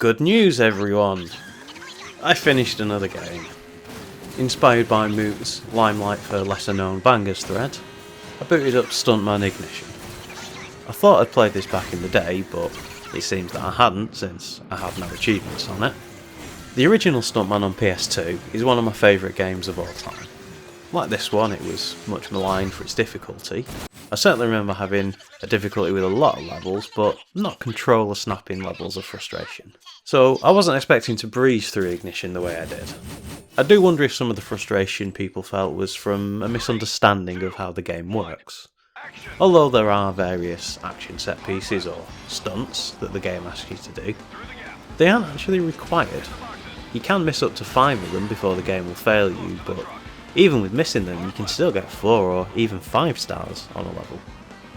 Good news, everyone! I finished another game. Inspired by Moot's Limelight for Lesser Known Bangers thread, I booted up Stuntman Ignition. I thought I'd played this back in the day, but it seems that I hadn't since I have no achievements on it. The original Stuntman on PS2 is one of my favourite games of all time. Like this one, it was much maligned for its difficulty. I certainly remember having a difficulty with a lot of levels, but not controller snapping levels of frustration. So I wasn't expecting to breeze through Ignition the way I did. I do wonder if some of the frustration people felt was from a misunderstanding of how the game works. Although there are various action set pieces or stunts that the game asks you to do, they aren't actually required. You can miss up to 5 of them before the game will fail you, but even with missing them you can still get 4 or even 5 stars on a level.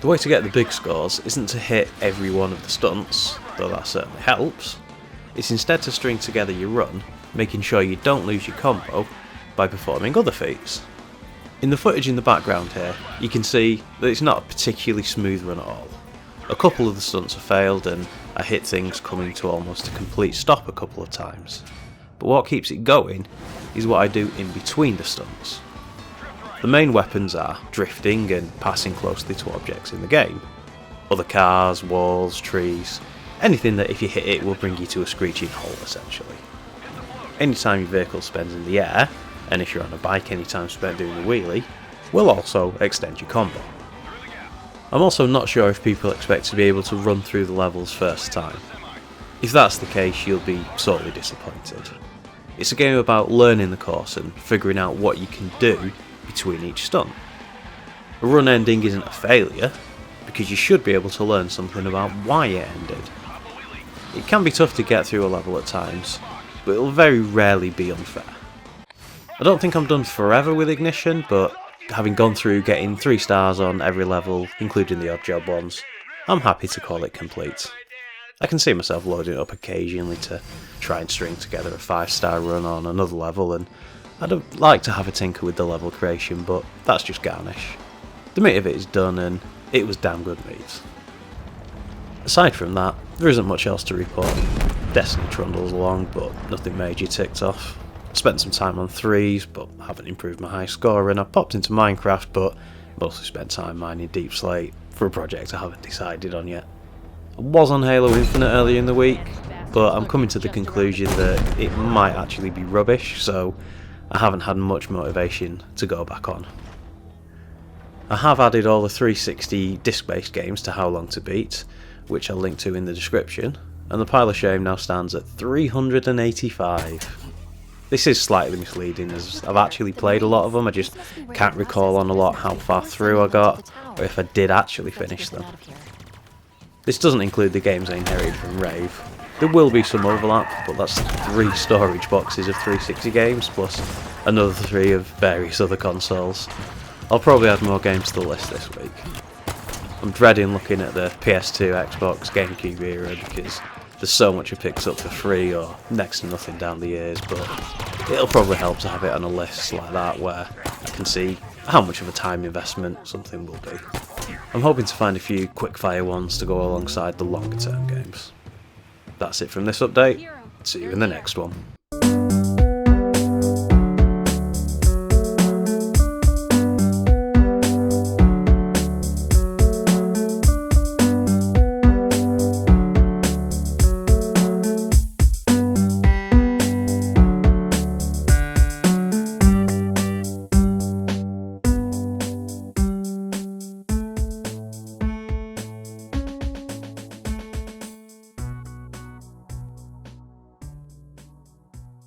The way to get the big scores isn't to hit every one of the stunts, though that certainly helps. It's instead to string together your run, making sure you don't lose your combo by performing other feats. In the footage in the background here, you can see that it's not a particularly smooth run at all. A couple of the stunts have failed and I hit things coming to almost a complete stop a couple of times. But what keeps it going is what I do in between the stunts. The main weapons are drifting and passing closely to objects in the game. Other cars, walls, trees, anything that if you hit it will bring you to a screeching halt essentially. Anytime your vehicle spins in the air, and if you're on a bike anytime spent doing a wheelie, will also extend your combo. I'm also not sure if people expect to be able to run through the levels first time. If that's the case, you'll be sorely disappointed. It's a game about learning the course and figuring out what you can do between each stunt. A run ending isn't a failure, because you should be able to learn something about why it ended. It can be tough to get through a level at times, but it'll very rarely be unfair. I don't think I'm done forever with Ignition, but having gone through getting 3 stars on every level, including the odd job ones, I'm happy to call it complete. I can see myself loading it up occasionally to try and string together a 5-star run on another level, and I'd like to have a tinker with the level creation, but that's just garnish. The meat of it is done and it was damn good meat. Aside from that, there isn't much else to report. Destiny trundles along, but nothing major ticked off. Spent some time on 3s, but haven't improved my high score, and I popped into Minecraft, but mostly spent time mining Deep Slate for a project I haven't decided on yet. I was on Halo Infinite earlier in the week, but I'm coming to the conclusion that it might actually be rubbish, so I haven't had much motivation to go back on. I have added all the 360 disc-based games to How Long to Beat, which I'll link to in the description, and the pile of shame now stands at 385. This is slightly misleading as I've actually played a lot of them, I just can't recall on a lot how far through I got, or if I did actually finish them. This doesn't include the games I inherited from Rave. There will be some overlap, but that's 3 storage boxes of 360 games, plus another 3 of various other consoles. I'll probably add more games to the list this week. I'm dreading looking at the PS2, Xbox, GameCube era because there's so much it picks up for free or next to nothing down the years, but it'll probably help to have it on a list like that where I can see how much of a time investment something will be. I'm hoping to find a few quick-fire ones to go alongside the longer-term games. That's it from this update. See you in the next one.